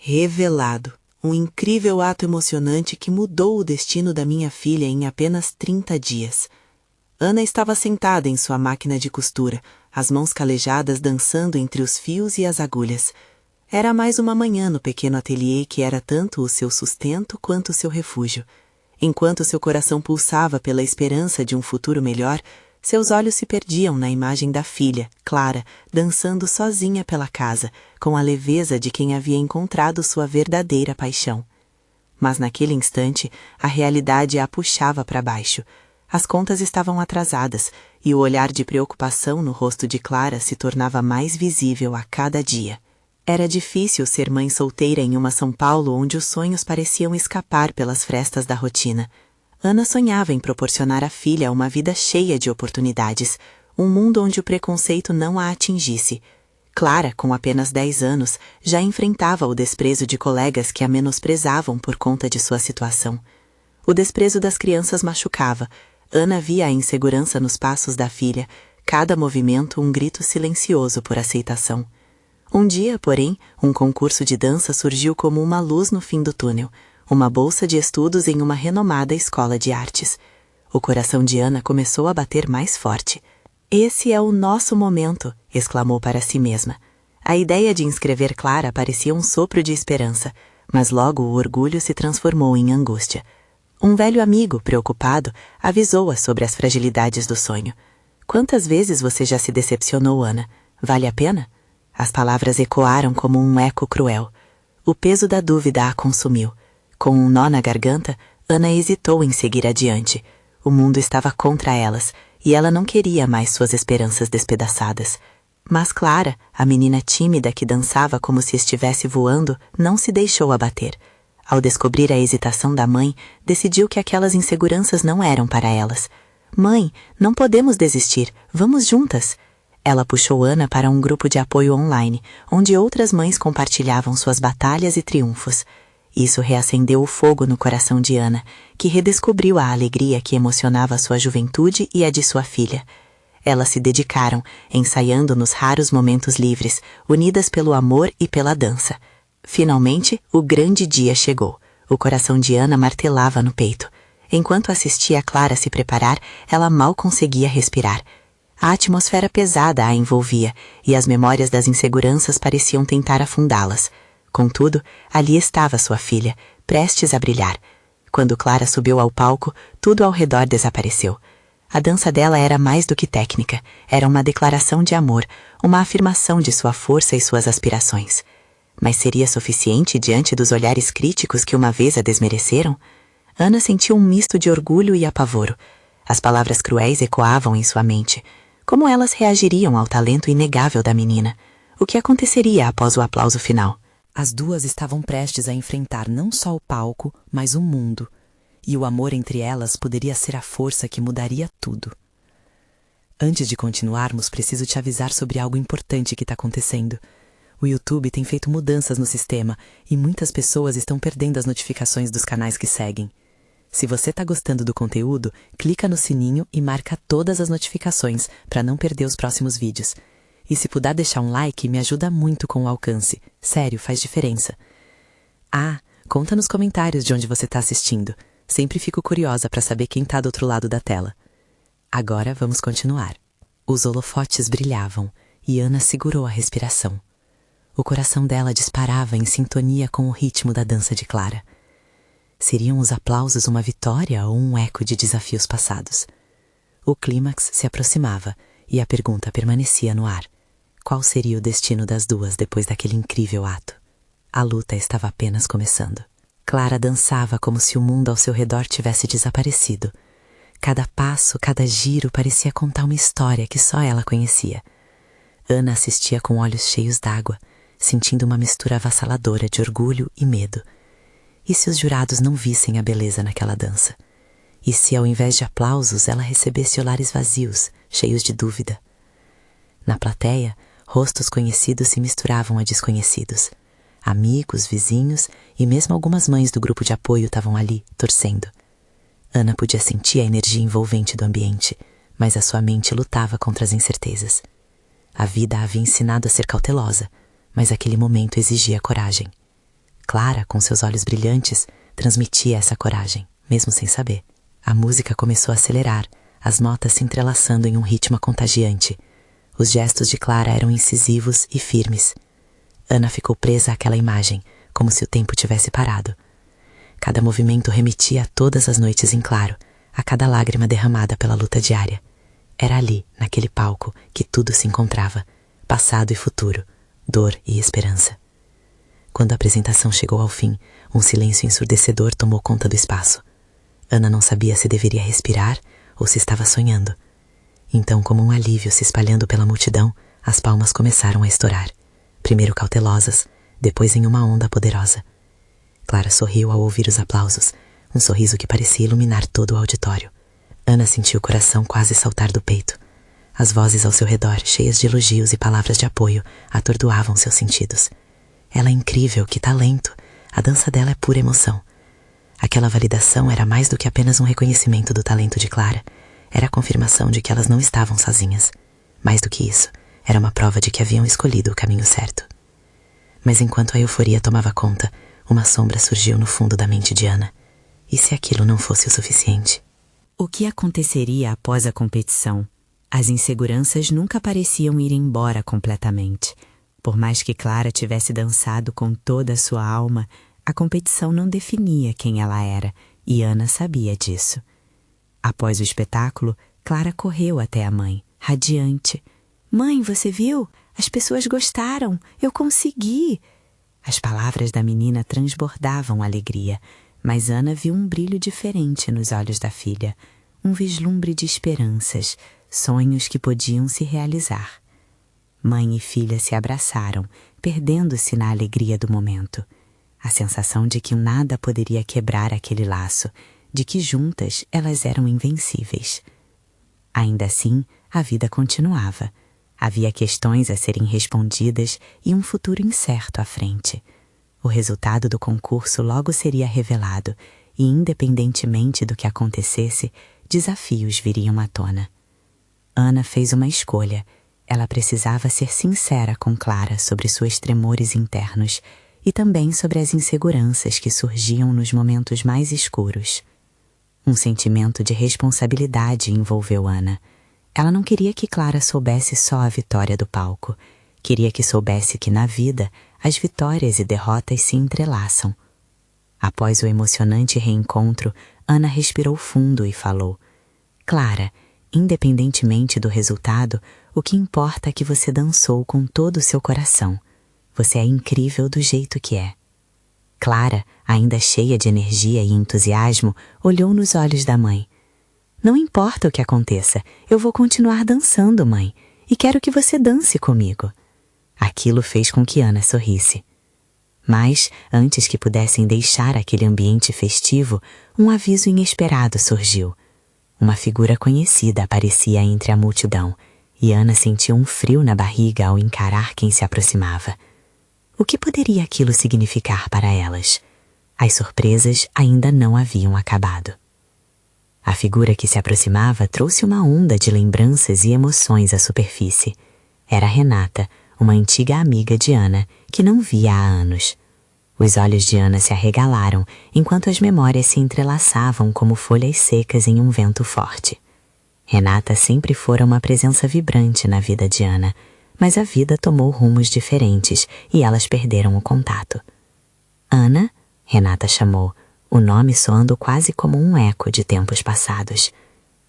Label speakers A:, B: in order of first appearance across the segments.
A: Revelado. Um incrível ato emocionante que mudou o destino da minha filha em apenas 30 dias. Ana estava sentada em sua máquina de costura, as mãos calejadas dançando entre os fios e as agulhas. Era mais uma manhã no pequeno ateliê que era tanto o seu sustento quanto o seu refúgio. Enquanto seu coração pulsava pela esperança de um futuro melhor, seus olhos se perdiam na imagem da filha, Clara, dançando sozinha pela casa, com a leveza de quem havia encontrado sua verdadeira paixão. Mas naquele instante, a realidade a puxava para baixo. As contas estavam atrasadas, e o olhar de preocupação no rosto de Clara se tornava mais visível a cada dia. Era difícil ser mãe solteira em uma São Paulo onde os sonhos pareciam escapar pelas frestas da rotina. Ana sonhava em proporcionar à filha uma vida cheia de oportunidades, um mundo onde o preconceito não a atingisse. Clara, com apenas 10 anos, já enfrentava o desprezo de colegas que a menosprezavam por conta de sua situação. O desprezo das crianças machucava. Ana via a insegurança nos passos da filha, cada movimento um grito silencioso por aceitação. Um dia, porém, um concurso de dança surgiu como uma luz no fim do túnel, uma bolsa de estudos em uma renomada escola de artes. O coração de Ana começou a bater mais forte. "Esse é o nosso momento", exclamou para si mesma. A ideia de inscrever Clara parecia um sopro de esperança, mas logo o orgulho se transformou em angústia. Um velho amigo, preocupado, avisou-a sobre as fragilidades do sonho. "Quantas vezes você já se decepcionou, Ana? Vale a pena?" As palavras ecoaram como um eco cruel. O peso da dúvida a consumiu. Com um nó na garganta, Ana hesitou em seguir adiante. O mundo estava contra elas, e ela não queria mais suas esperanças despedaçadas. Mas Clara, a menina tímida que dançava como se estivesse voando, não se deixou abater. Ao descobrir a hesitação da mãe, decidiu que aquelas inseguranças não eram para elas. "Mãe, não podemos desistir, vamos juntas." Ela puxou Ana para um grupo de apoio online, onde outras mães compartilhavam suas batalhas e triunfos. Isso reacendeu o fogo no coração de Ana, que redescobriu a alegria que emocionava sua juventude e a de sua filha. Elas se dedicaram, ensaiando nos raros momentos livres, unidas pelo amor e pela dança. Finalmente, o grande dia chegou. O coração de Ana martelava no peito. Enquanto assistia a Clara se preparar, ela mal conseguia respirar. A atmosfera pesada a envolvia, e as memórias das inseguranças pareciam tentar afundá-las. Contudo, ali estava sua filha, prestes a brilhar. Quando Clara subiu ao palco, tudo ao redor desapareceu. A dança dela era mais do que técnica, era uma declaração de amor, uma afirmação de sua força e suas aspirações. Mas seria suficiente diante dos olhares críticos que uma vez a desmereceram? Ana sentiu um misto de orgulho e apavoro. As palavras cruéis ecoavam em sua mente. Como elas reagiriam ao talento inegável da menina? O que aconteceria após o aplauso final?
B: As duas estavam prestes a enfrentar não só o palco, mas o mundo. E o amor entre elas poderia ser a força que mudaria tudo. Antes de continuarmos, preciso te avisar sobre algo importante que está acontecendo. O YouTube tem feito mudanças no sistema e muitas pessoas estão perdendo as notificações dos canais que seguem. Se você está gostando do conteúdo, clica no sininho e marca todas as notificações para não perder os próximos vídeos. E se puder deixar um like, me ajuda muito com o alcance. Sério, faz diferença. Ah, conta nos comentários de onde você está assistindo. Sempre fico curiosa para saber quem está do outro lado da tela. Agora vamos continuar. Os holofotes brilhavam e Ana segurou a respiração. O coração dela disparava em sintonia com o ritmo da dança de Clara. Seriam os aplausos uma vitória ou um eco de desafios passados? O clímax se aproximava e a pergunta permanecia no ar. Qual seria o destino das duas depois daquele incrível ato? A luta estava apenas começando. Clara dançava como se o mundo ao seu redor tivesse desaparecido. Cada passo, cada giro parecia contar uma história que só ela conhecia. Ana assistia com olhos cheios d'água, sentindo uma mistura avassaladora de orgulho e medo. E se os jurados não vissem a beleza naquela dança? E se, ao invés de aplausos, ela recebesse olhares vazios, cheios de dúvida? Na plateia, rostos conhecidos se misturavam a desconhecidos. Amigos, vizinhos e mesmo algumas mães do grupo de apoio estavam ali, torcendo. Ana podia sentir a energia envolvente do ambiente, mas a sua mente lutava contra as incertezas. A vida a havia ensinado a ser cautelosa, mas aquele momento exigia coragem. Clara, com seus olhos brilhantes, transmitia essa coragem, mesmo sem saber. A música começou a acelerar, as notas se entrelaçando em um ritmo contagiante. Os gestos de Clara eram incisivos e firmes. Ana ficou presa àquela imagem, como se o tempo tivesse parado. Cada movimento remetia a todas as noites em claro, a cada lágrima derramada pela luta diária. Era ali, naquele palco, que tudo se encontrava, passado e futuro, dor e esperança. Quando a apresentação chegou ao fim, um silêncio ensurdecedor tomou conta do espaço. Ana não sabia se deveria respirar ou se estava sonhando. Então, como um alívio se espalhando pela multidão, as palmas começaram a estourar. Primeiro cautelosas, depois em uma onda poderosa. Clara sorriu ao ouvir os aplausos, um sorriso que parecia iluminar todo o auditório. Ana sentiu o coração quase saltar do peito. As vozes ao seu redor, cheias de elogios e palavras de apoio, atordoavam seus sentidos. Ela é incrível, que talento! A dança dela é pura emoção. Aquela validação era mais do que apenas um reconhecimento do talento de Clara. Era a confirmação de que elas não estavam sozinhas. Mais do que isso, era uma prova de que haviam escolhido o caminho certo. Mas enquanto a euforia tomava conta, uma sombra surgiu no fundo da mente de Ana. E se aquilo não fosse o suficiente?
C: O que aconteceria após a competição? As inseguranças nunca pareciam ir embora completamente. Por mais que Clara tivesse dançado com toda a sua alma, a competição não definia quem ela era, e Ana sabia disso. Após o espetáculo, Clara correu até a mãe, radiante. "Mãe, você viu? As pessoas gostaram! Eu consegui!" As palavras da menina transbordavam alegria, mas Ana viu um brilho diferente nos olhos da filha, um vislumbre de esperanças, sonhos que podiam se realizar. Mãe e filha se abraçaram, perdendo-se na alegria do momento. A sensação de que nada poderia quebrar aquele laço, de que juntas elas eram invencíveis. Ainda assim, a vida continuava. Havia questões a serem respondidas e um futuro incerto à frente. O resultado do concurso logo seria revelado e, independentemente do que acontecesse, desafios viriam à tona. Ana fez uma escolha. Ela precisava ser sincera com Clara sobre seus tremores internos e também sobre as inseguranças que surgiam nos momentos mais escuros. Um sentimento de responsabilidade envolveu Ana. Ela não queria que Clara soubesse só a vitória do palco. Queria que soubesse que, na vida, as vitórias e derrotas se entrelaçam. Após o emocionante reencontro, Ana respirou fundo e falou: "Clara, independentemente do resultado, o que importa é que você dançou com todo o seu coração. Você é incrível do jeito que é." Clara, ainda cheia de energia e entusiasmo, olhou nos olhos da mãe. "Não importa o que aconteça, eu vou continuar dançando, mãe, e quero que você dance comigo." Aquilo fez com que Ana sorrisse. Mas, antes que pudessem deixar aquele ambiente festivo, um aviso inesperado surgiu. Uma figura conhecida aparecia entre a multidão, e Ana sentiu um frio na barriga ao encarar quem se aproximava. O que poderia aquilo significar para elas? As surpresas ainda não haviam acabado. A figura que se aproximava trouxe uma onda de lembranças e emoções à superfície. Era Renata, uma antiga amiga de Ana, que não via há anos. Os olhos de Ana se arregalaram, enquanto as memórias se entrelaçavam como folhas secas em um vento forte. Renata sempre fora uma presença vibrante na vida de Ana, mas a vida tomou rumos diferentes e elas perderam o contato. "Ana?" Renata chamou, o nome soando quase como um eco de tempos passados.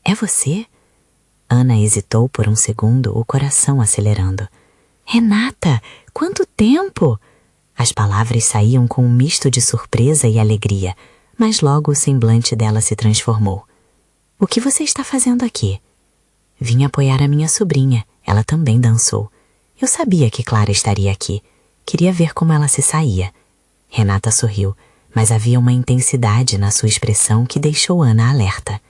C: "É você?" Ana hesitou por um segundo, o coração acelerando. "Renata, quanto tempo!" As palavras saíam com um misto de surpresa e alegria, mas logo o semblante dela se transformou. "O que você está fazendo aqui?" "Vim apoiar a minha sobrinha, ela também dançou. Eu sabia que Clara estaria aqui. Queria ver como ela se saía." Renata sorriu, mas havia uma intensidade na sua expressão que deixou Ana alerta.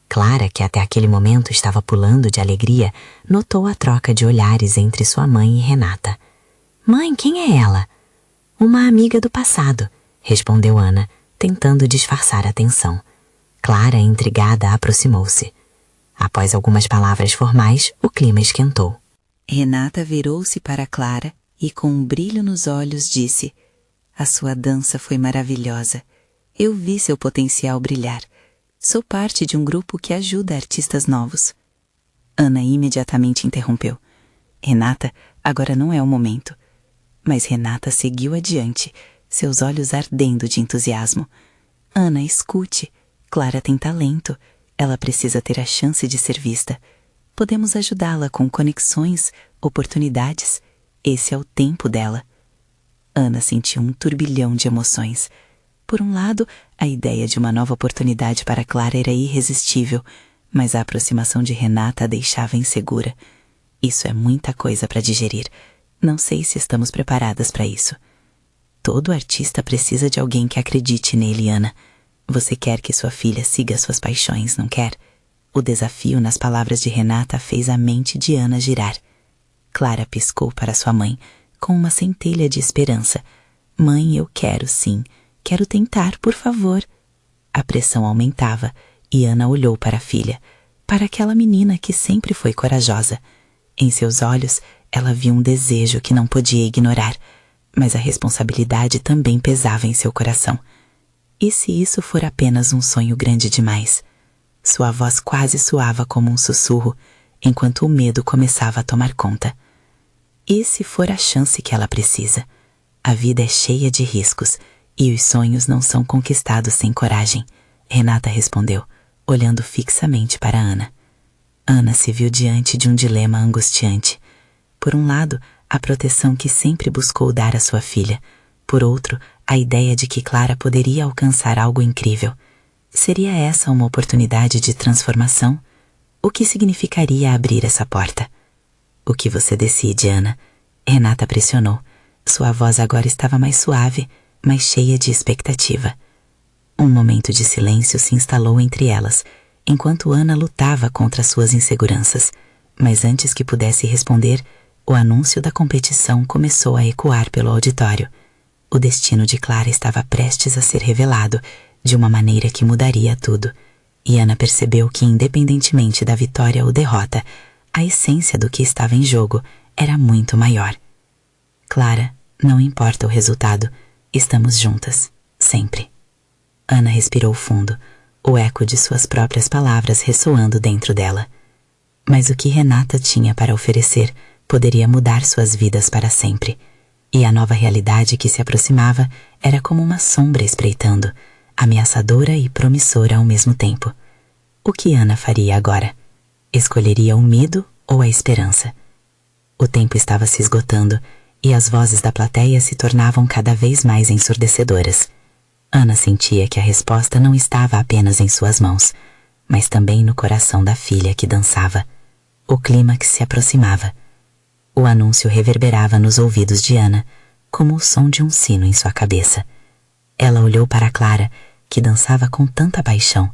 C: Clara, que até aquele momento estava pulando de alegria, notou a troca de olhares entre sua mãe e Renata. "Mãe, quem é ela?" "Uma amiga do passado", respondeu Ana, tentando disfarçar a tensão. Clara, intrigada, aproximou-se. Após algumas palavras formais, o clima esquentou.
A: Renata virou-se para Clara e, com um brilho nos olhos, disse: A sua dança foi maravilhosa. Eu vi seu potencial brilhar. Sou parte de um grupo que ajuda artistas novos. Ana imediatamente interrompeu. Renata, agora não é o momento. Mas Renata seguiu adiante, seus olhos ardendo de entusiasmo. Ana, escute. Clara tem talento. Ela precisa ter a chance de ser vista. Podemos ajudá-la com conexões, oportunidades. Esse é o tempo dela. Ana sentiu um turbilhão de emoções. Por um lado, a ideia de uma nova oportunidade para Clara era irresistível, mas a aproximação de Renata a deixava insegura. Isso é muita coisa para digerir. Não sei se estamos preparadas para isso. Todo artista precisa de alguém que acredite nele, Ana. Você quer que sua filha siga suas paixões, não quer? O desafio nas palavras de Renata fez a mente de Ana girar. Clara piscou para sua mãe, com uma centelha de esperança. Mãe, eu quero sim. Quero tentar, por favor. A pressão aumentava e Ana olhou para a filha, para aquela menina que sempre foi corajosa. Em seus olhos, ela viu um desejo que não podia ignorar, mas a responsabilidade também pesava em seu coração. E se isso for apenas um sonho grande demais? Sua voz quase soava como um sussurro, enquanto o medo começava a tomar conta. E se for a chance que ela precisa? A vida é cheia de riscos, e os sonhos não são conquistados sem coragem, Renata respondeu, olhando fixamente para Ana. Ana se viu diante de um dilema angustiante. Por um lado, a proteção que sempre buscou dar à sua filha. Por outro, a ideia de que Clara poderia alcançar algo incrível. Seria essa uma oportunidade de transformação? O que significaria abrir essa porta? O que você decide, Ana? Renata pressionou. Sua voz agora estava mais suave, mas cheia de expectativa. Um momento de silêncio se instalou entre elas, enquanto Ana lutava contra suas inseguranças. Mas antes que pudesse responder, o anúncio da competição começou a ecoar pelo auditório. O destino de Clara estava prestes a ser revelado, de uma maneira que mudaria tudo. E Ana percebeu que, independentemente da vitória ou derrota, a essência do que estava em jogo era muito maior. Clara, não importa o resultado, estamos juntas, sempre. Ana respirou fundo, o eco de suas próprias palavras ressoando dentro dela. Mas o que Renata tinha para oferecer poderia mudar suas vidas para sempre. E a nova realidade que se aproximava era como uma sombra espreitando, ameaçadora e promissora ao mesmo tempo. O que Ana faria agora? Escolheria o medo ou a esperança? O tempo estava se esgotando e as vozes da plateia se tornavam cada vez mais ensurdecedoras. Ana sentia que a resposta não estava apenas em suas mãos, mas também no coração da filha que dançava. O clímax se aproximava. O anúncio reverberava nos ouvidos de Ana, como o som de um sino em sua cabeça. Ela olhou para Clara, que dançava com tanta paixão,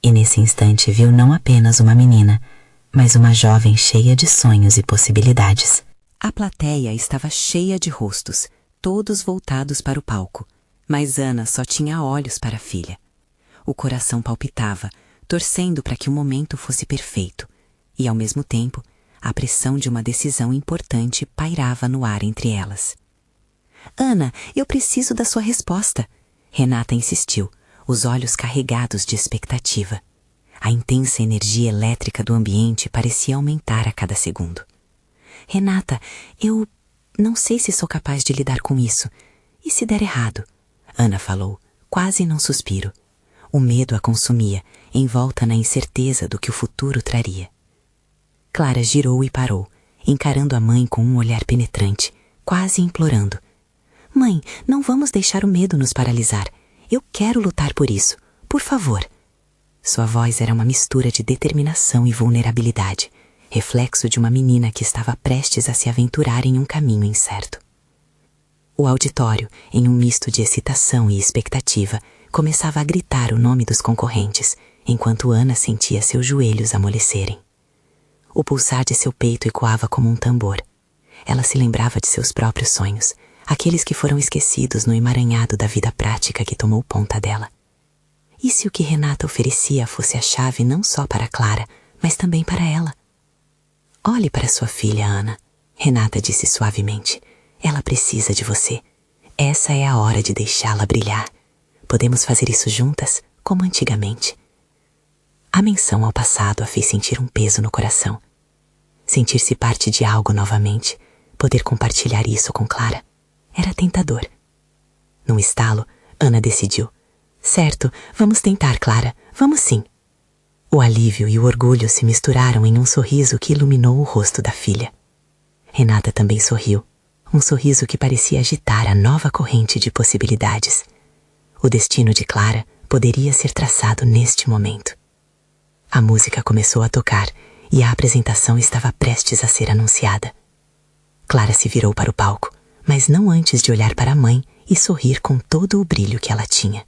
A: e nesse instante viu não apenas uma menina, mas uma jovem cheia de sonhos e possibilidades.
B: A plateia estava cheia de rostos, todos voltados para o palco, mas Ana só tinha olhos para a filha. O coração palpitava, torcendo para que o momento fosse perfeito, e ao mesmo tempo, a pressão de uma decisão importante pairava no ar entre elas. Ana, eu preciso da sua resposta. Renata insistiu, os olhos carregados de expectativa. A intensa energia elétrica do ambiente parecia aumentar a cada segundo. Renata, eu não sei se sou capaz de lidar com isso. E se der errado? Ana falou, quase num suspiro. O medo a consumia, envolta na incerteza do que o futuro traria. Clara girou e parou, encarando a mãe com um olhar penetrante, quase implorando. Mãe, não vamos deixar o medo nos paralisar. Eu quero lutar por isso. Por favor. Sua voz era uma mistura de determinação e vulnerabilidade, reflexo de uma menina que estava prestes a se aventurar em um caminho incerto. O auditório, em um misto de excitação e expectativa, começava a gritar o nome dos concorrentes, enquanto Ana sentia seus joelhos amolecerem. O pulsar de seu peito ecoava como um tambor. Ela se lembrava de seus próprios sonhos, aqueles que foram esquecidos no emaranhado da vida prática que tomou conta dela. E se o que Renata oferecia fosse a chave não só para Clara, mas também para ela? Olhe para sua filha, Ana, Renata disse suavemente. Ela precisa de você. Essa é a hora de deixá-la brilhar. Podemos fazer isso juntas, como antigamente. A menção ao passado a fez sentir um peso no coração. Sentir-se parte de algo novamente, poder compartilhar isso com Clara, era tentador. Num estalo, Ana decidiu. Certo, vamos tentar, Clara, vamos sim. O alívio e o orgulho se misturaram em um sorriso que iluminou o rosto da filha. Renata também sorriu, um sorriso que parecia agitar a nova corrente de possibilidades. O destino de Clara poderia ser traçado neste momento. A música começou a tocar e a apresentação estava prestes a ser anunciada. Clara se virou para o palco, mas não antes de olhar para a mãe e sorrir com todo o brilho que ela tinha.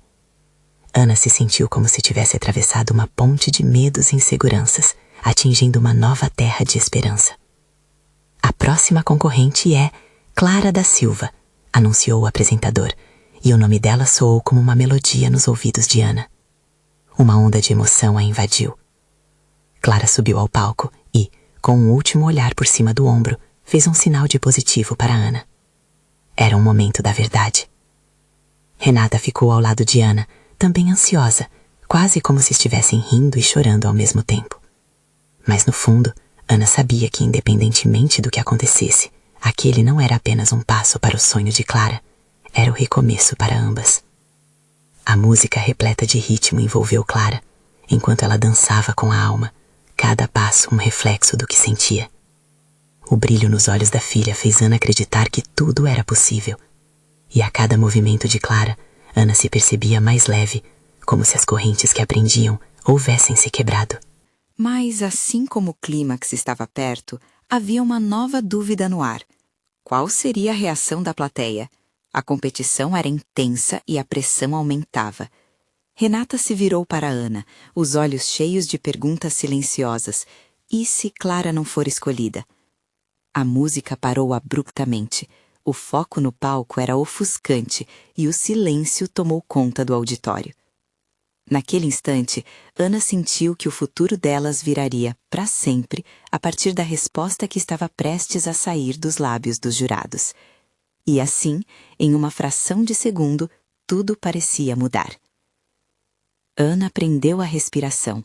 B: Ana se sentiu como se tivesse atravessado uma ponte de medos e inseguranças, atingindo uma nova terra de esperança. A próxima concorrente é Clara da Silva, anunciou o apresentador, e o nome dela soou como uma melodia nos ouvidos de Ana. Uma onda de emoção a invadiu. Clara subiu ao palco e, com um último olhar por cima do ombro, fez um sinal de positivo para Ana. Era um momento da verdade. Renata ficou ao lado de Ana, também ansiosa, quase como se estivessem rindo e chorando ao mesmo tempo. Mas no fundo, Ana sabia que, independentemente do que acontecesse, aquele não era apenas um passo para o sonho de Clara, era o recomeço para ambas. A música repleta de ritmo envolveu Clara, enquanto ela dançava com a alma, cada passo um reflexo do que sentia. O brilho nos olhos da filha fez Ana acreditar que tudo era possível. E a cada movimento de Clara, Ana se percebia mais leve, como se as correntes que a prendiam houvessem se quebrado.
D: Mas, assim como o clímax estava perto, havia uma nova dúvida no ar. Qual seria a reação da plateia? A competição era intensa e a pressão aumentava. Renata se virou para Ana, os olhos cheios de perguntas silenciosas. E se Clara não for escolhida? A música parou abruptamente. O foco no palco era ofuscante e o silêncio tomou conta do auditório. Naquele instante, Ana sentiu que o futuro delas viraria, para sempre, a partir da resposta que estava prestes a sair dos lábios dos jurados. E assim, em uma fração de segundo, tudo parecia mudar. Ana prendeu a respiração.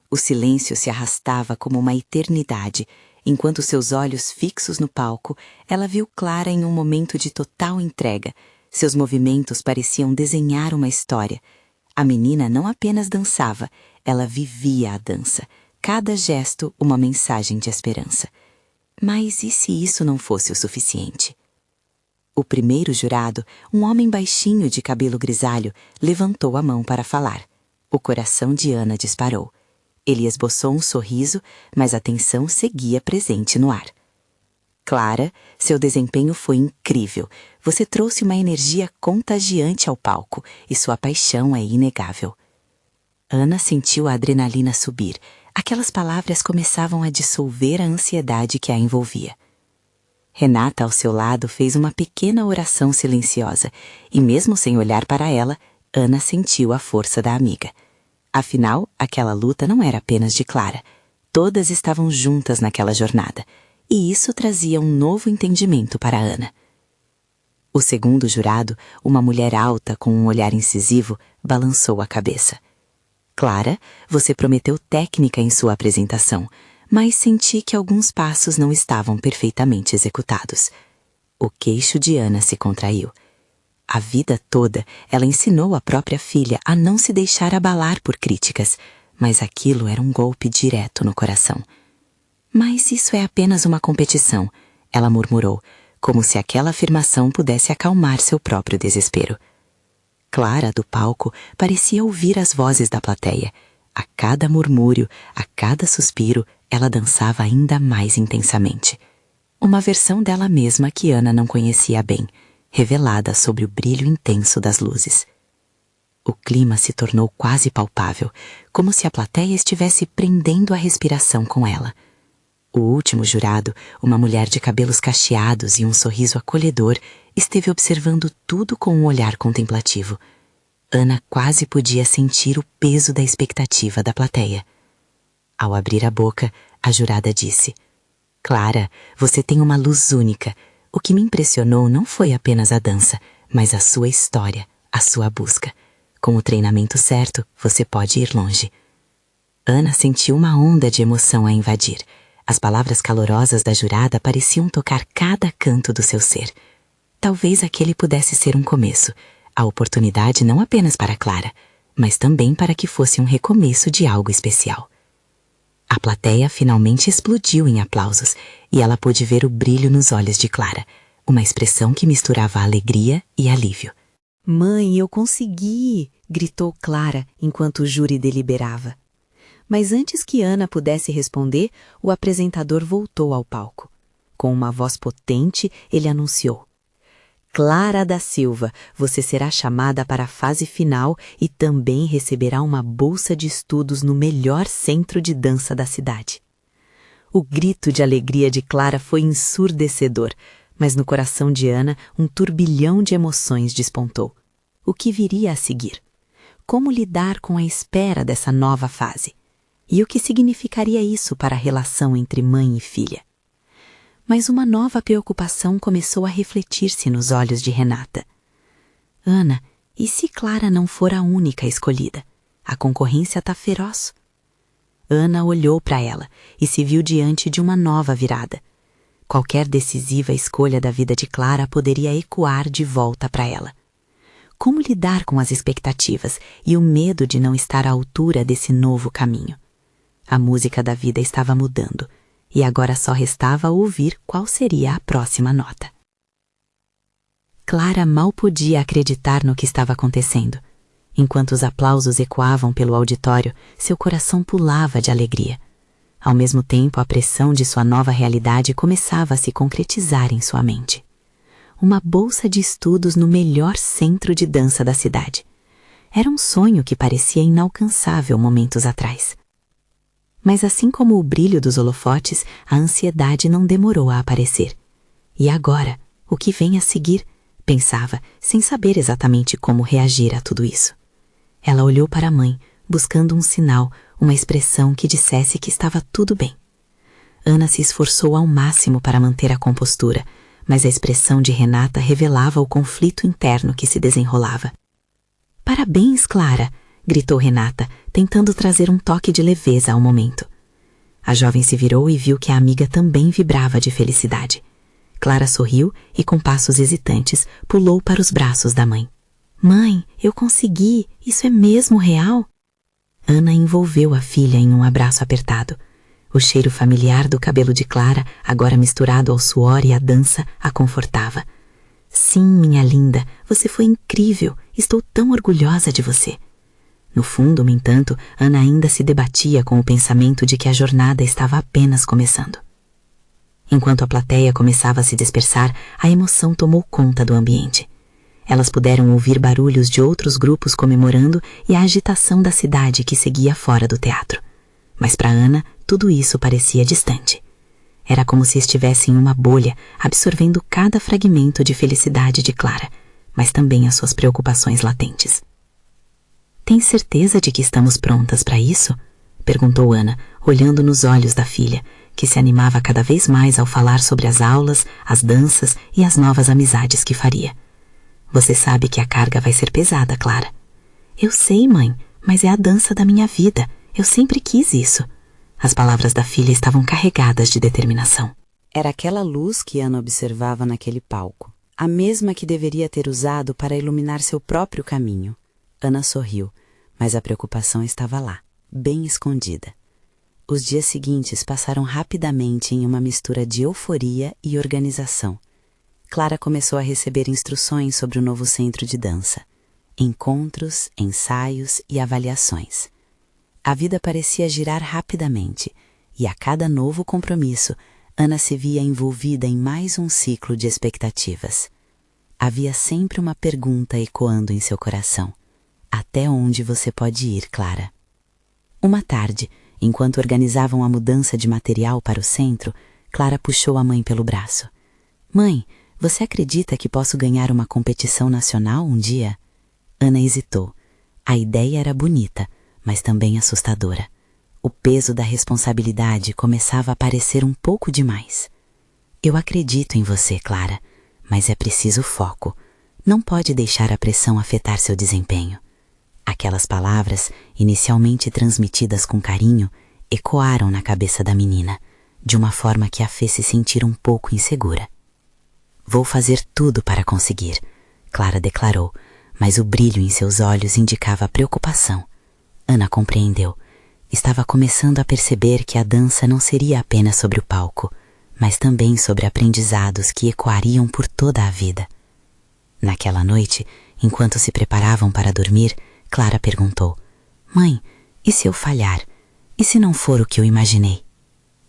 D: O silêncio se arrastava como uma eternidade. Enquanto seus olhos fixos no palco, ela viu Clara em um momento de total entrega. Seus movimentos pareciam desenhar uma história. A menina não apenas dançava, ela vivia a dança. Cada gesto, uma mensagem de esperança. Mas e se isso não fosse o suficiente? O primeiro jurado, um homem baixinho de cabelo grisalho, levantou a mão para falar. O coração de Ana disparou. Ele esboçou um sorriso, mas a tensão seguia presente no ar. Clara, seu desempenho foi incrível. Você trouxe uma energia contagiante ao palco e sua paixão é inegável. Ana sentiu a adrenalina subir. Aquelas palavras começavam a dissolver a ansiedade que a envolvia. Renata, ao seu lado, fez uma pequena oração silenciosa e, mesmo sem olhar para ela, Ana sentiu a força da amiga. Afinal, aquela luta não era apenas de Clara. Todas estavam juntas naquela jornada, e isso trazia um novo entendimento para Ana. O segundo jurado, uma mulher alta com um olhar incisivo, balançou a cabeça. Clara, você prometeu técnica em sua apresentação, mas senti que alguns passos não estavam perfeitamente executados. O queixo de Ana se contraiu. A vida toda, ela ensinou a própria filha a não se deixar abalar por críticas, mas aquilo era um golpe direto no coração. Mas isso é apenas uma competição, ela murmurou, como se aquela afirmação pudesse acalmar seu próprio desespero. Clara, do palco, parecia ouvir as vozes da plateia. A cada murmúrio, a cada suspiro, ela dançava ainda mais intensamente. Uma versão dela mesma que Ana não conhecia bem, revelada sobre o brilho intenso das luzes. O clima se tornou quase palpável, como se a plateia estivesse prendendo a respiração com ela. O último jurado, uma mulher de cabelos cacheados e um sorriso acolhedor, esteve observando tudo com um olhar contemplativo. Ana quase podia sentir o peso da expectativa da plateia. Ao abrir a boca, a jurada disse: Clara, você tem uma luz única. O que me impressionou não foi apenas a dança,
C: mas a sua história, a sua busca. Com o treinamento certo, você pode ir longe. Ana sentiu uma onda de emoção a invadir. As palavras calorosas da jurada pareciam tocar cada canto do seu ser. Talvez aquele pudesse ser um começo, a oportunidade não apenas para Clara, mas também para que fosse um recomeço de algo especial. A plateia finalmente explodiu em aplausos e ela pôde ver o brilho nos olhos de Clara, uma expressão que misturava alegria e alívio.
B: Mãe, eu consegui! Gritou Clara enquanto o júri deliberava. Mas antes que Ana pudesse responder, o apresentador voltou ao palco. Com uma voz potente, ele anunciou: Clara da Silva, você será chamada para a fase final e também receberá uma bolsa de estudos no melhor centro de dança da cidade. O grito de alegria de Clara foi ensurdecedor, mas no coração de Ana um turbilhão de emoções despontou. O que viria a seguir? Como lidar com a espera dessa nova fase? E o que significaria isso para a relação entre mãe e filha? Mas uma nova preocupação começou a refletir-se nos olhos de Renata. Ana, e se Clara não for a única escolhida? A concorrência está feroz. Ana olhou para ela e se viu diante de uma nova virada. Qualquer decisiva escolha da vida de Clara poderia ecoar de volta para ela. Como lidar com as expectativas e o medo de não estar à altura desse novo caminho? A música da vida estava mudando, e agora só restava ouvir qual seria a próxima nota. Clara mal podia acreditar no que estava acontecendo. Enquanto os aplausos ecoavam pelo auditório, seu coração pulava de alegria. Ao mesmo tempo, a pressão de sua nova realidade começava a se concretizar em sua mente. Uma bolsa de estudos no melhor centro de dança da cidade. Era um sonho que parecia inalcançável momentos atrás. Mas assim como o brilho dos holofotes, a ansiedade não demorou a aparecer. E agora, o que vem a seguir? Pensava, sem saber exatamente como reagir a tudo isso. Ela olhou para a mãe, buscando um sinal, uma expressão que dissesse que estava tudo bem. Ana se esforçou ao máximo para manter a compostura, mas a expressão de Renata revelava o conflito interno que se desenrolava. Parabéns, Clara! Gritou Renata, tentando trazer um toque de leveza ao momento. A jovem se virou e viu que a amiga também vibrava de felicidade. Clara sorriu e, com passos hesitantes, pulou para os braços da mãe. Mãe, eu consegui! Isso é mesmo real? Ana envolveu a filha em um abraço apertado. O cheiro familiar do cabelo de Clara, agora misturado ao suor e à dança, a confortava. Sim, minha linda, você foi incrível. Estou tão orgulhosa de você. No fundo, no entanto, Ana ainda se debatia com o pensamento de que a jornada estava apenas começando. Enquanto a plateia começava a se dispersar, a emoção tomou conta do ambiente. Elas puderam ouvir barulhos de outros grupos comemorando e a agitação da cidade que seguia fora do teatro. Mas para Ana, tudo isso parecia distante. Era como se estivesse em uma bolha, absorvendo cada fragmento de felicidade de Clara, mas também as suas preocupações latentes. Tem certeza de que estamos prontas para isso? Perguntou Ana, olhando nos olhos da filha, que se animava cada vez mais ao falar sobre as aulas, as danças e as novas amizades que faria. Você sabe que a carga vai ser pesada, Clara. Eu sei, mãe, mas é a dança da minha vida. Eu sempre quis isso. As palavras da filha estavam carregadas de determinação. Era aquela luz que Ana observava naquele palco, a mesma que deveria ter usado para iluminar seu próprio caminho. Ana sorriu, mas a preocupação estava lá, bem escondida. Os dias seguintes passaram rapidamente em uma mistura de euforia e organização. Clara começou a receber instruções sobre o novo centro de dança. Encontros, ensaios e avaliações. A vida parecia girar rapidamente, e a cada novo compromisso, Ana se via envolvida em mais um ciclo de expectativas. Havia sempre uma pergunta ecoando em seu coração. Até onde você pode ir, Clara? Uma tarde, enquanto organizavam a mudança de material para o centro, Clara puxou a mãe pelo braço. Mãe, você acredita que posso ganhar uma competição nacional um dia? Ana hesitou. A ideia era bonita, mas também assustadora. O peso da responsabilidade começava a parecer um pouco demais. Eu acredito em você, Clara, mas é preciso foco. Não pode deixar a pressão afetar seu desempenho. Aquelas palavras, inicialmente transmitidas com carinho, ecoaram na cabeça da menina, de uma forma que a fez se sentir um pouco insegura. Vou fazer tudo para conseguir, Clara declarou, mas o brilho em seus olhos indicava preocupação. Ana compreendeu. Estava começando a perceber que a dança não seria apenas sobre o palco, mas também sobre aprendizados que ecoariam por toda a vida. Naquela noite, enquanto se preparavam para dormir, Clara perguntou: Mãe, e se eu falhar? E se não for o que eu imaginei?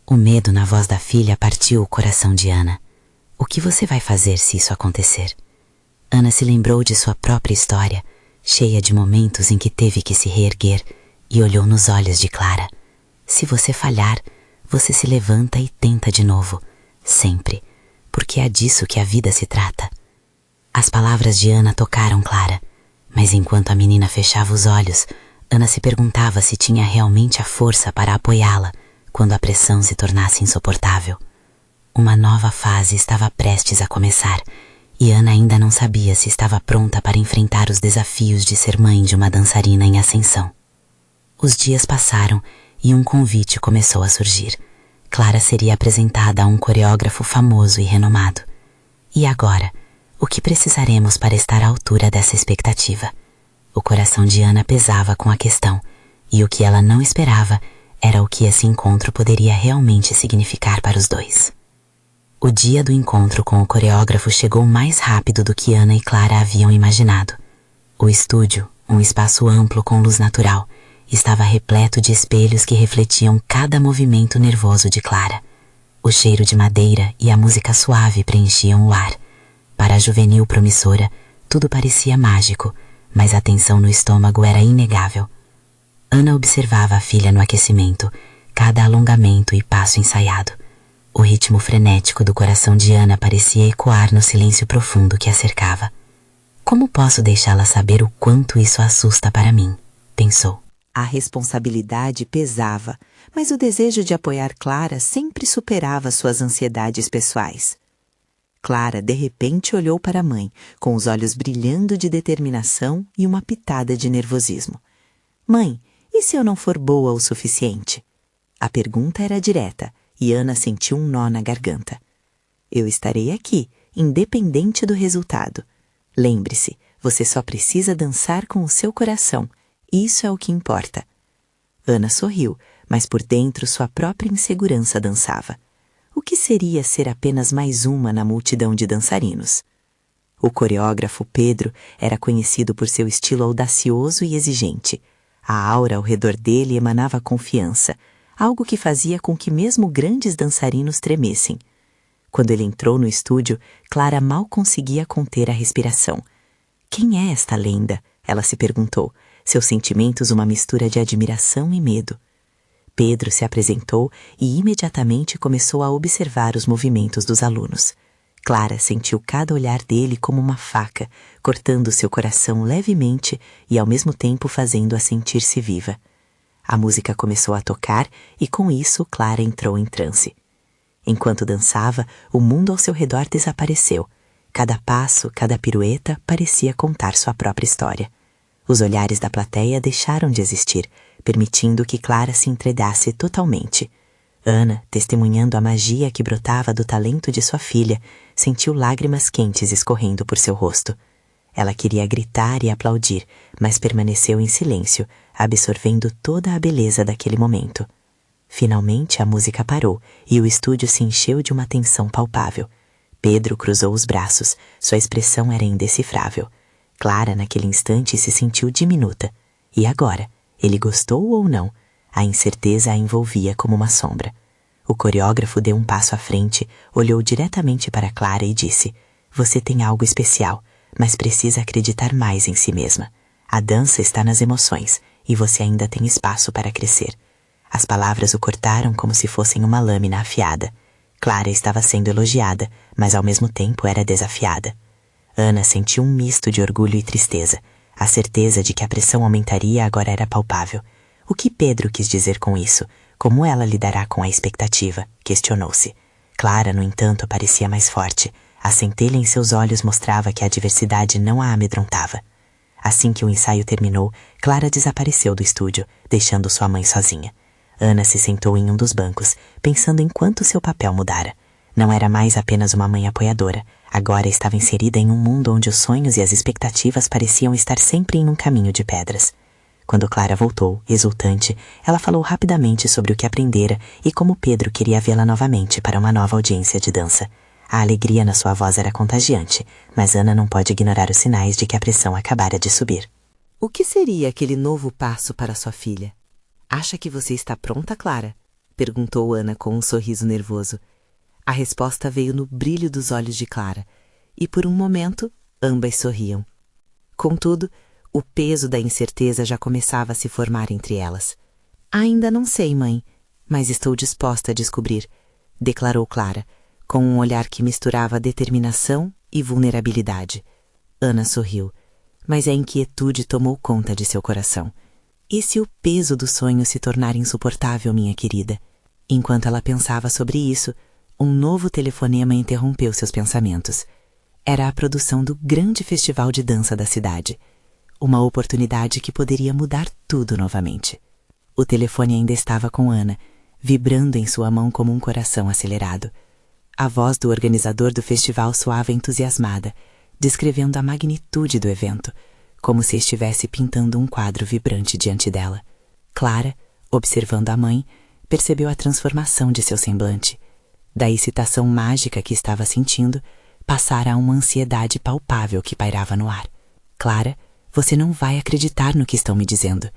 B: O medo na voz da filha partiu o coração de Ana. O que você vai fazer se isso acontecer? Ana se lembrou de sua própria história, cheia de momentos em que teve que se reerguer, e olhou nos olhos de Clara. Se você falhar, você se levanta e tenta de novo, sempre, porque é disso que a vida se trata. As palavras de Ana tocaram Clara, mas enquanto a menina fechava os olhos, Ana se perguntava se tinha realmente a força para apoiá-la quando a pressão se tornasse insuportável. Uma nova fase estava prestes a começar, e Ana ainda não sabia se estava pronta para enfrentar os desafios de ser mãe de uma dançarina em ascensão. Os dias passaram e um convite começou a surgir. Clara seria apresentada a um coreógrafo famoso e renomado. E agora, o que precisaremos para estar à altura dessa expectativa? O coração de Ana pesava com a questão, e o que ela não esperava era o que esse encontro poderia realmente significar para os dois. O dia do encontro com o coreógrafo chegou mais rápido do que Ana e Clara haviam imaginado. O estúdio, um espaço amplo com luz natural, estava repleto de espelhos que refletiam cada movimento nervoso de Clara. O cheiro de madeira e a música suave preenchiam o ar. Para a juvenil promissora, tudo parecia mágico, mas a tensão no estômago era inegável. Ana observava a filha no aquecimento, cada alongamento e passo ensaiado. O ritmo frenético do coração de Ana parecia ecoar no silêncio profundo que a cercava. Como posso deixá-la saber o quanto isso assusta para mim? Pensou.
A: A responsabilidade pesava, mas o desejo de apoiar Clara sempre superava suas ansiedades pessoais. Clara, de repente, olhou para a mãe, com os olhos brilhando de determinação e uma pitada de nervosismo. Mãe, e se eu não for boa o suficiente? A pergunta era direta, e Ana sentiu um nó na garganta. Eu estarei aqui, independente do resultado. Lembre-se, você só precisa dançar com o seu coração. Isso é o que importa. Ana sorriu, mas por dentro sua própria insegurança dançava. O que seria ser apenas mais uma na multidão de dançarinos? O coreógrafo Pedro era conhecido por seu estilo audacioso e exigente. A aura ao redor dele emanava confiança, algo que fazia com que mesmo grandes dançarinos tremessem. Quando ele entrou no estúdio, Clara mal conseguia conter a respiração. Quem é esta lenda? Ela se perguntou, seus sentimentos uma mistura de admiração e medo. Pedro se apresentou e imediatamente começou a observar os movimentos dos alunos. Clara sentiu cada olhar dele como uma faca, cortando seu coração levemente e ao mesmo tempo fazendo-a sentir-se viva. A música começou a tocar e com isso Clara entrou em transe. Enquanto dançava, o mundo ao seu redor desapareceu. Cada passo, cada pirueta parecia contar sua própria história. Os olhares da plateia deixaram de existir, permitindo que Clara se entregasse totalmente. Ana, testemunhando a magia que brotava do talento de sua filha, sentiu lágrimas quentes escorrendo por seu rosto. Ela queria gritar e aplaudir, mas permaneceu em silêncio, absorvendo toda a beleza daquele momento. Finalmente a música parou e o estúdio se encheu de uma tensão palpável. Pedro cruzou os braços, sua expressão era indecifrável. Clara, naquele instante, se sentiu diminuta. E agora? Ele gostou ou não? A incerteza a envolvia como uma sombra. O coreógrafo deu um passo à frente, olhou diretamente para Clara e disse: Você tem algo especial, mas precisa acreditar mais em si mesma. A dança está nas emoções, e você ainda tem espaço para crescer. As palavras o cortaram como se fossem uma lâmina afiada. Clara estava sendo elogiada, mas ao mesmo tempo era desafiada. Ana sentiu um misto de orgulho e tristeza. A certeza de que a pressão aumentaria agora era palpável. O que Pedro quis dizer com isso? Como ela lidará com a expectativa? Questionou-se. Clara, no entanto, parecia mais forte.
C: A centelha em seus olhos mostrava que a adversidade não a amedrontava. Assim que o ensaio terminou, Clara desapareceu do estúdio, deixando sua mãe sozinha. Ana se sentou em um dos bancos, pensando em quanto seu papel mudara. Não era mais apenas uma mãe apoiadora, agora estava inserida em um mundo onde os sonhos e as expectativas pareciam estar sempre em um caminho de pedras. Quando Clara voltou, exultante, ela falou rapidamente sobre o que aprendera e como Pedro queria vê-la novamente para uma nova audiência de dança. A alegria na sua voz era contagiante, mas Ana não pode ignorar os sinais de que a pressão acabara de subir.
A: O que seria aquele novo passo para sua filha? Acha que você está pronta, Clara? Perguntou Ana com um sorriso nervoso. A resposta veio no brilho dos olhos de Clara, e por um momento ambas sorriam. Contudo, o peso da incerteza já começava a se formar entre elas. Ainda não sei, mãe, mas estou disposta a descobrir, declarou Clara, com um olhar que misturava determinação e vulnerabilidade. Ana sorriu, mas a inquietude tomou conta de seu coração. E se o peso do sonho se tornar insuportável, minha querida? Enquanto ela pensava sobre isso, um novo telefonema interrompeu seus pensamentos. Era a produção do grande festival de dança da cidade. Uma oportunidade que poderia mudar tudo novamente. O telefone ainda estava com Ana, vibrando em sua mão como um coração acelerado. A voz do organizador do festival soava entusiasmada, descrevendo a magnitude do evento, como se estivesse pintando um quadro vibrante diante dela. Clara, observando a mãe, percebeu a transformação de seu semblante. Da excitação mágica que estava sentindo, passara a uma ansiedade palpável que pairava no ar. Clara, você não vai acreditar no que estão me dizendo.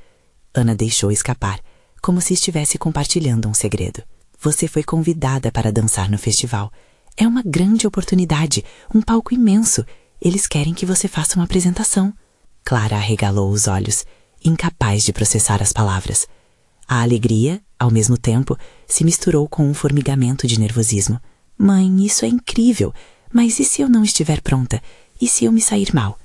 A: Ana deixou escapar, como se estivesse compartilhando um segredo. Você foi convidada para dançar no festival. É uma grande oportunidade, um palco imenso. Eles querem que você faça uma apresentação. Clara arregalou os olhos, incapaz de processar as palavras. A alegria, ao mesmo tempo, se misturou com um formigamento de nervosismo. Mãe, isso é incrível, mas e se eu não estiver pronta? E se eu me sair mal?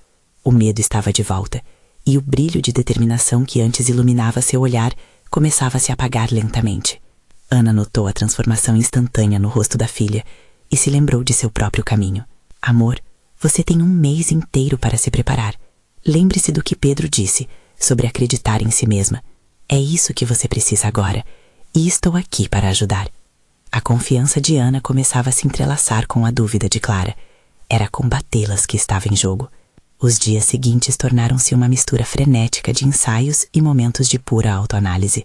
A: O medo estava de volta, e o brilho de determinação que antes iluminava seu olhar começava a se apagar lentamente. Ana notou a transformação instantânea no rosto da filha e se lembrou de seu próprio caminho. Amor, você tem um mês inteiro para se preparar. Lembre-se do que Pedro disse sobre acreditar em si mesma. É isso que você precisa agora, e estou aqui para ajudar. A confiança de Ana começava a se entrelaçar com a dúvida de Clara. Era combatê-las que estava em jogo. Os dias seguintes tornaram-se uma mistura frenética de ensaios e momentos de pura autoanálise.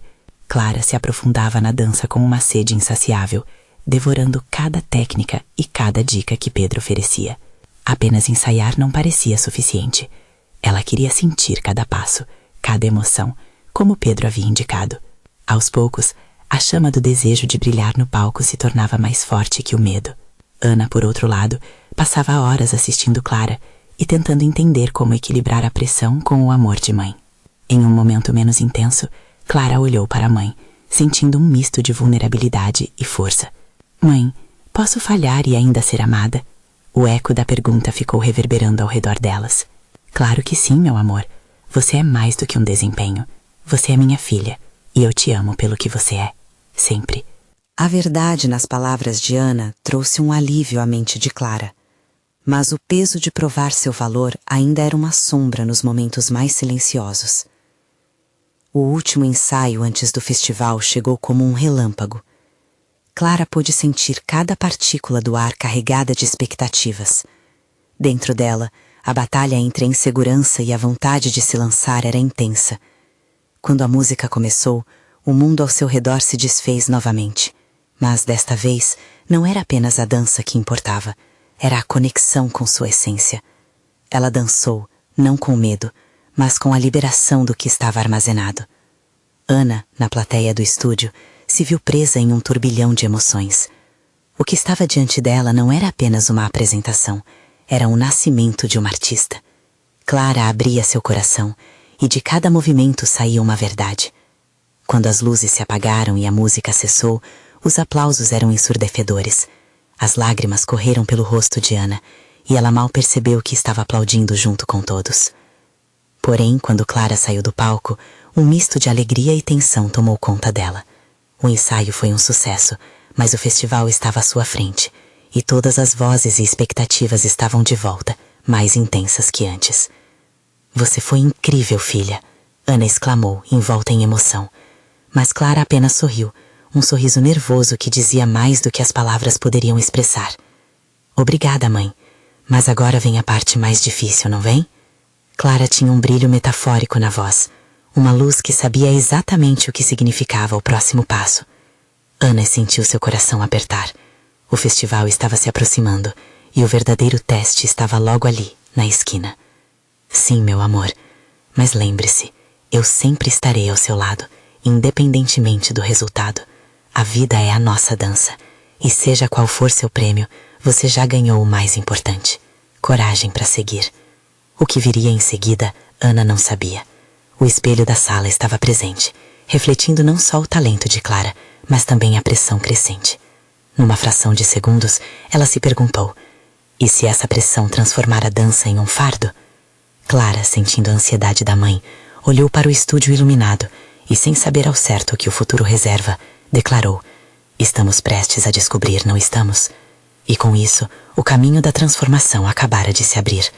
A: Clara se aprofundava na dança com uma sede insaciável, devorando cada técnica e cada dica que Pedro oferecia. Apenas ensaiar não parecia suficiente. Ela queria sentir cada passo, cada emoção, como Pedro havia indicado. Aos poucos, a chama do desejo de brilhar no palco se tornava mais forte que o medo. Ana, por outro lado, passava horas assistindo Clara e tentando entender como equilibrar a pressão com o amor de mãe. Em um momento menos intenso, Clara olhou para a mãe, sentindo um misto de vulnerabilidade e força. Mãe, posso falhar e ainda ser amada? O eco da pergunta ficou reverberando ao redor delas. Claro que sim, meu amor. Você é mais do que um desempenho. Você é minha filha, e eu te amo pelo que você é, sempre.
D: A verdade nas palavras de Ana trouxe um alívio à mente de Clara. Mas o peso de provar seu valor ainda era uma sombra nos momentos mais silenciosos. O último ensaio antes do festival chegou como um relâmpago. Clara pôde sentir cada partícula do ar carregada de expectativas. Dentro dela, a batalha entre a insegurança e a vontade de se lançar era intensa. Quando a música começou, o mundo ao seu redor se desfez novamente. Mas desta vez, não era apenas a dança que importava. Era a conexão com sua essência. Ela dançou, não com medo, mas com a liberação do que estava armazenado. Ana, na plateia do estúdio, se viu presa em um turbilhão de emoções. O que estava diante dela não era apenas uma apresentação, era o nascimento de uma artista. Clara abria seu coração, e de cada movimento saía uma verdade. Quando as luzes se apagaram e a música cessou, os aplausos eram ensurdecedores. As lágrimas correram pelo rosto de Ana, e ela mal percebeu que estava aplaudindo junto com todos. Porém, quando Clara saiu do palco, um misto de alegria e tensão tomou conta dela. O ensaio foi um sucesso, mas o festival estava à sua frente,
B: e todas as vozes e expectativas estavam de volta, mais intensas que antes. Você foi incrível, filha, Ana exclamou, envolta em emoção. Mas Clara apenas sorriu, um sorriso nervoso que dizia mais do que as palavras poderiam expressar. Obrigada, mãe. Mas agora vem a parte mais difícil, não vem? Clara tinha um brilho metafórico na voz, uma luz que sabia exatamente o que significava o próximo passo. Ana sentiu seu coração apertar. O festival estava se aproximando e o verdadeiro teste estava logo ali, na esquina. Sim, meu amor, mas lembre-se, eu sempre estarei ao seu lado, independentemente do resultado. A vida é a nossa dança, e seja qual for seu prêmio, você já ganhou o mais importante: coragem para seguir. O que viria em seguida, Ana não sabia. O espelho da sala estava presente, refletindo não só o talento de Clara, mas também a pressão crescente. Numa fração de segundos, ela se perguntou: e se essa pressão transformar a dança em um fardo? Clara, sentindo a ansiedade da mãe, olhou para o estúdio iluminado e, sem saber ao certo o que o futuro reserva, declarou: estamos prestes a descobrir, não estamos? E com isso, o caminho da transformação acabara de se abrir.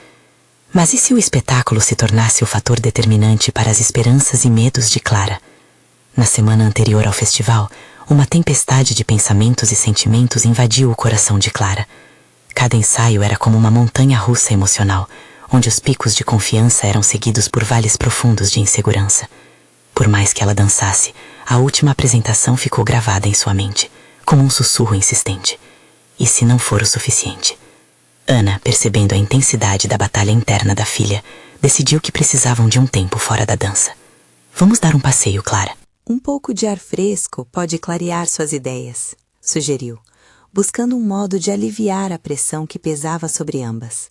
B: Mas e se o espetáculo se tornasse o fator determinante para as esperanças e medos de Clara? Na semana anterior ao festival, uma tempestade de pensamentos e sentimentos invadiu o coração de Clara. Cada ensaio era como uma montanha-russa emocional, onde os picos de confiança eram seguidos por vales profundos de insegurança. Por mais que ela dançasse, a última apresentação ficou gravada em sua mente, como um sussurro insistente. E se não for o suficiente? Ana, percebendo a intensidade da batalha interna da filha, decidiu que precisavam de um tempo fora da dança. Vamos dar um passeio, Clara.
C: Um pouco de ar fresco pode clarear suas ideias, sugeriu, buscando um modo de aliviar a pressão que pesava sobre ambas.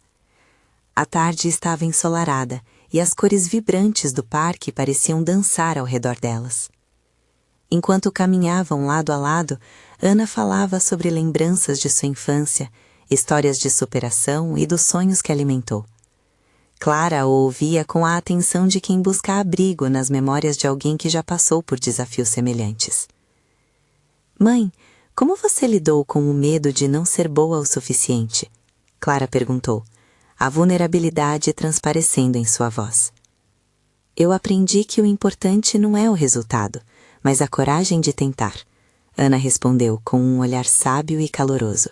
C: A tarde estava ensolarada e as cores vibrantes do parque pareciam dançar ao redor delas. Enquanto caminhavam lado a lado, Ana falava sobre lembranças de sua infância, histórias de superação e dos sonhos que alimentou. Clara o ouvia com a atenção de quem busca abrigo nas memórias de alguém que já passou por desafios semelhantes. Mãe, como você lidou com o medo de não ser boa o suficiente? Clara perguntou, a vulnerabilidade transparecendo em sua voz. Eu aprendi que o importante não é o resultado, mas a coragem de tentar, Ana respondeu com um olhar sábio e caloroso.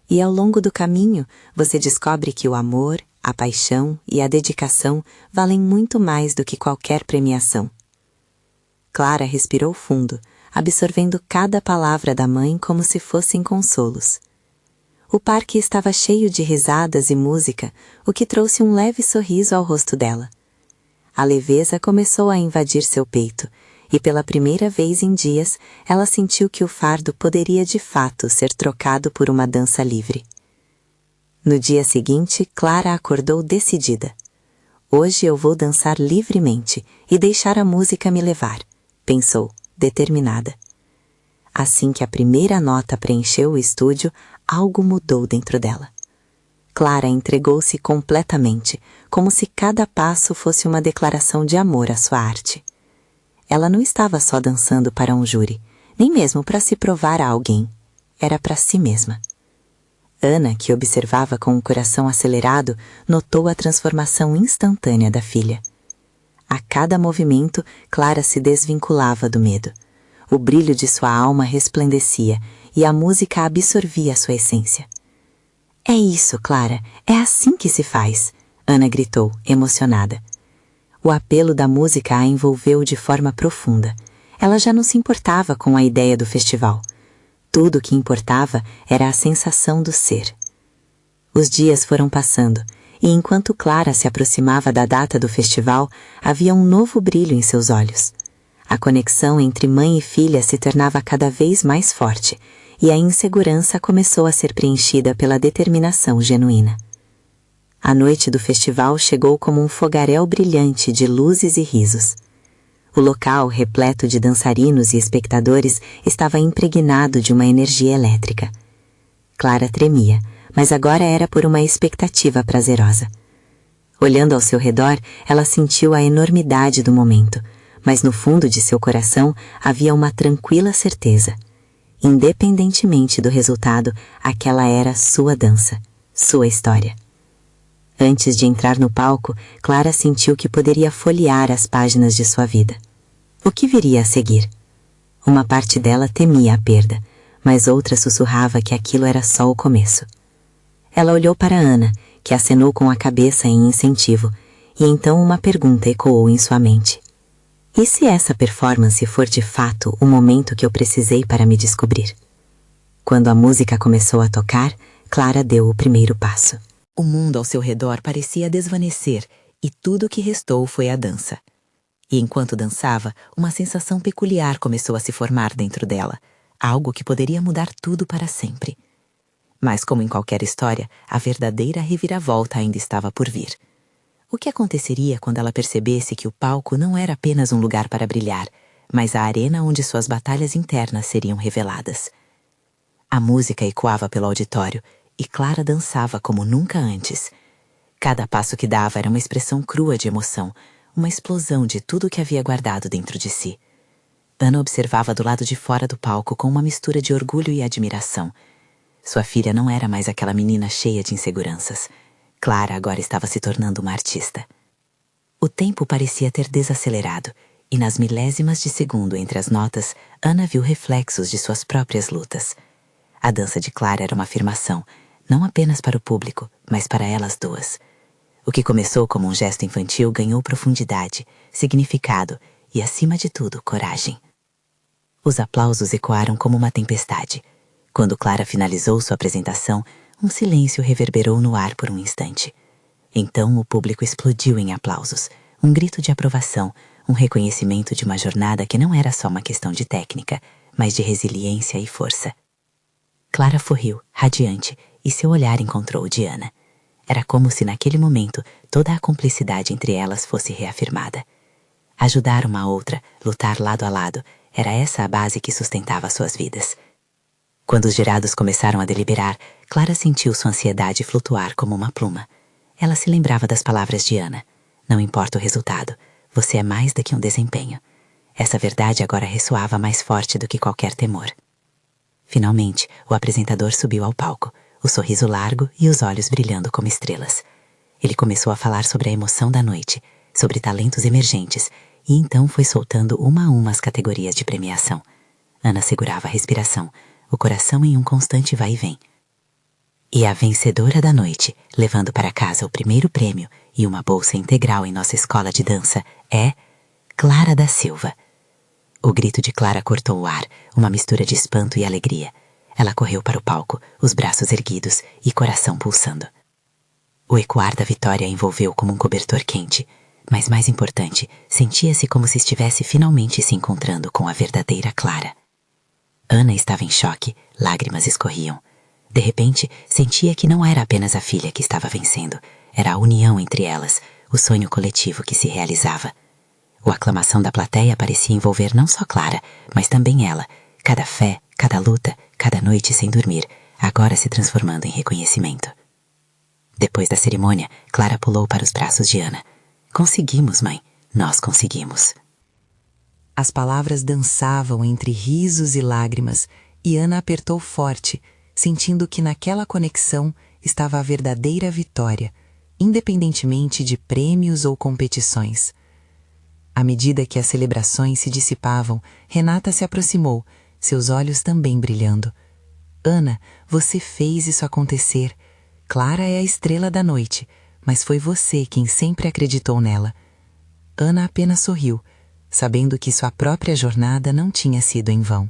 C: E ao longo do caminho, você descobre que o amor, a paixão e a dedicação valem muito mais do que qualquer premiação. Clara respirou fundo, absorvendo cada palavra da mãe como se fossem consolos. O parque estava cheio de risadas e música, o que trouxe um leve sorriso ao rosto dela. A leveza começou a invadir seu peito, e pela primeira vez em dias, ela sentiu que o fardo poderia de fato ser trocado por uma dança livre. No dia seguinte, Clara acordou decidida. Hoje eu vou dançar livremente e deixar a música me levar, pensou, determinada. Assim que a primeira nota preencheu o estúdio, algo mudou dentro dela. Clara entregou-se completamente, como se cada passo fosse uma declaração de amor à sua arte. Ela não estava só dançando para um júri, nem mesmo para se provar a alguém. Era para si mesma. Ana, que observava com o coração acelerado, notou a transformação instantânea da filha. A cada movimento, Clara se desvinculava do medo. O brilho de sua alma resplandecia e a música absorvia sua essência. É isso, Clara, é assim que se faz, Ana gritou, emocionada. O apelo da música a envolveu de forma profunda. Ela já não se importava com a ideia do festival. Tudo o que importava era a sensação do ser. Os dias foram passando, e enquanto Clara se aproximava da data do festival, havia um novo brilho em seus olhos. A conexão entre mãe e filha se tornava cada vez mais forte, e a insegurança começou a ser preenchida pela determinação genuína. A noite do festival chegou como um fogaréu brilhante de luzes e risos. O local, repleto de dançarinos e espectadores, estava impregnado de uma energia elétrica. Clara tremia, mas agora era por uma expectativa prazerosa. Olhando ao seu redor, ela sentiu a enormidade do momento, mas no fundo de seu coração havia uma tranquila certeza. Independentemente do resultado, aquela era sua dança, sua história. Antes de entrar no palco, Clara sentiu que poderia folhear as páginas de sua vida. O que viria a seguir? Uma parte dela temia a perda, mas outra sussurrava que aquilo era só o começo. Ela olhou para Ana, que acenou com a cabeça em incentivo, e então uma pergunta ecoou em sua mente. E se essa performance for de fato o momento que eu precisei para me descobrir? Quando a música começou a tocar, Clara deu o primeiro passo.
B: O mundo ao seu redor parecia desvanecer e tudo o que restou foi a dança. E enquanto dançava, uma sensação peculiar começou a se formar dentro dela, algo que poderia mudar tudo para sempre. Mas como em qualquer história, a verdadeira reviravolta ainda estava por vir. O que aconteceria quando ela percebesse que o palco não era apenas um lugar para brilhar, mas a arena onde suas batalhas internas seriam reveladas? A música ecoava pelo auditório e Clara dançava como nunca antes. Cada passo que dava era uma expressão crua de emoção, uma explosão de tudo o que havia guardado dentro de si. Ana observava do lado de fora do palco com uma mistura de orgulho e admiração. Sua filha não era mais aquela menina cheia de inseguranças. Clara agora estava se tornando uma artista. O tempo parecia ter desacelerado, e nas milésimas de segundo entre as notas, Ana viu reflexos de suas próprias lutas. A dança de Clara era uma afirmação, não apenas para o público, mas para elas duas. O que começou como um gesto infantil ganhou profundidade, significado e, acima de tudo, coragem. Os aplausos ecoaram como uma tempestade. Quando Clara finalizou sua apresentação, um silêncio reverberou no ar por um instante. Então o público explodiu em aplausos, um grito de aprovação, um reconhecimento de uma jornada que não era só uma questão de técnica, mas de resiliência e força. Clara sorriu, radiante, e seu olhar encontrou o de Ana. Era como se naquele momento toda a cumplicidade entre elas fosse reafirmada. Ajudar uma a outra, lutar lado a lado, era essa a base que sustentava suas vidas. Quando os jurados começaram a deliberar, Clara sentiu sua ansiedade flutuar como uma pluma. Ela se lembrava das palavras de Ana. Não importa o resultado, você é mais do que um desempenho. Essa verdade agora ressoava mais forte do que qualquer temor. Finalmente, o apresentador subiu ao palco, o sorriso largo e os olhos brilhando como estrelas. Ele começou a falar sobre a emoção da noite, sobre talentos emergentes, e então foi soltando uma a uma as categorias de premiação. Ana segurava a respiração, o coração em um constante vai e vem. E a vencedora da noite, levando para casa o primeiro prêmio e uma bolsa integral em nossa escola de dança, é Clara da Silva. O grito de Clara cortou o ar, uma mistura de espanto e alegria. Ela correu para o palco, os braços erguidos e coração pulsando. O ecoar da vitória a envolveu como um cobertor quente, mas mais importante, sentia-se como se estivesse finalmente se encontrando com a verdadeira Clara. Ana estava em choque, lágrimas escorriam. De repente, sentia que não era apenas a filha que estava vencendo, era a união entre elas, o sonho coletivo que se realizava. A aclamação da plateia parecia envolver não só Clara, mas também ela, cada fé, cada luta, cada noite sem dormir, agora se transformando em reconhecimento. Depois da cerimônia, Clara pulou para os braços de Ana. Conseguimos, mãe, nós conseguimos. As palavras dançavam entre risos e lágrimas, e Ana apertou forte, sentindo que naquela conexão estava a verdadeira vitória, independentemente de prêmios ou competições. À medida que as celebrações se dissipavam, Renata se aproximou, seus olhos também brilhando. Ana, você fez isso acontecer. Clara é a estrela da noite, mas foi você quem sempre acreditou nela. Ana apenas sorriu, sabendo que sua própria jornada não tinha sido em vão.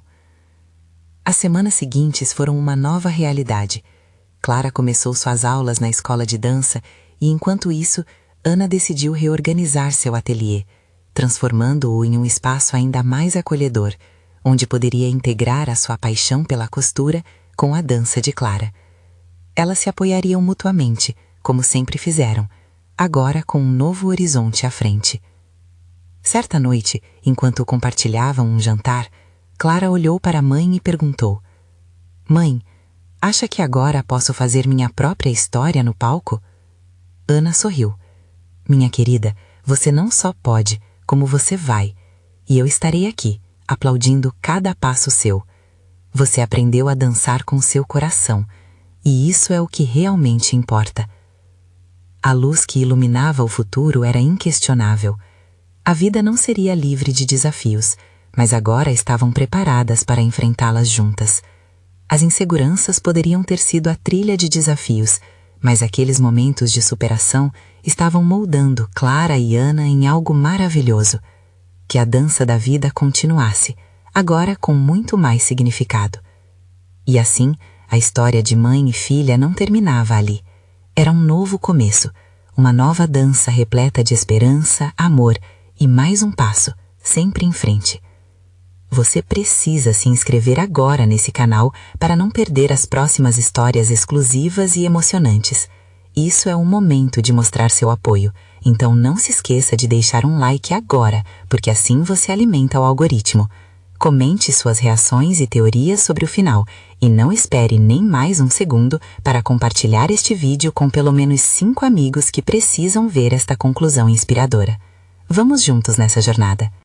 B: As semanas seguintes foram uma nova realidade. Clara começou suas aulas na escola de dança e, enquanto isso, Ana decidiu reorganizar seu ateliê, transformando-o em um espaço ainda mais acolhedor, onde poderia integrar a sua paixão pela costura com a dança de Clara. Elas se apoiariam mutuamente, como sempre fizeram, agora com um novo horizonte à frente. Certa noite, enquanto compartilhavam um jantar, Clara olhou para a mãe e perguntou: Mãe, acha que agora posso fazer minha própria história no palco? Ana sorriu. Minha querida, você não só pode, como você vai, e eu estarei aqui, aplaudindo cada passo seu. Você aprendeu a dançar com seu coração, e isso é o que realmente importa. A luz que iluminava o futuro era inquestionável. A vida não seria livre de desafios, mas agora estavam preparadas para enfrentá-las juntas. As inseguranças poderiam ter sido a trilha de desafios, mas aqueles momentos de superação estavam moldando Clara e Ana em algo maravilhoso. Que a dança da vida continuasse, agora com muito mais significado. E assim, a história de mãe e filha não terminava ali. Era um novo começo, uma nova dança repleta de esperança, amor e mais um passo, sempre em frente. Você precisa se inscrever agora nesse canal para não perder as próximas histórias exclusivas e emocionantes. Isso é um momento de mostrar seu apoio, então não se esqueça de deixar um like agora, porque assim você alimenta o algoritmo. Comente suas reações e teorias sobre o final e não espere nem mais um segundo para compartilhar este vídeo com pelo menos 5 amigos que precisam ver esta conclusão inspiradora. Vamos juntos nessa jornada.